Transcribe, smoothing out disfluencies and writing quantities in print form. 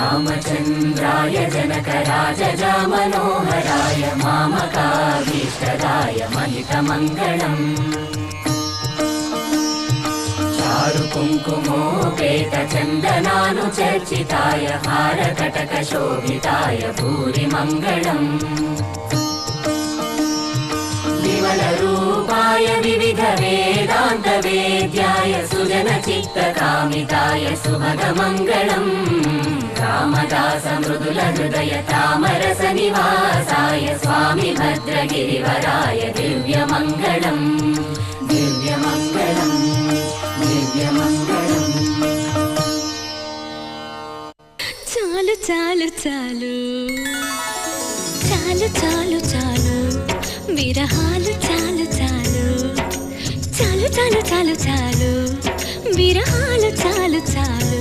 रामचन्द्राय जनकराजजा मनोहराय मामकाभीष्टदाय महितमङ्गलम् चारु कुङ्कुमोपेतचन्दनानुचर्चिताय हारकटकशोभिताय भूरिमङ्गलम् विमलरूपाय विविधवेदान्तवेद्याय सुजनचित्तकामिताय सुभगमङ्गलम् रामदास मृदुलहृदय तामरसनिवासाय स्वामि भद्रगिरिवराय दिव्यमङ्गलम् दिव्यमङ्गलम् दिव्यमङ्गलम् చాలు చాలు చాలు చాలు చాలు చాలు విరహాలు చాలు చాలు చాలు చాలు చాలు చాలు విరహాలు చాలు చాలు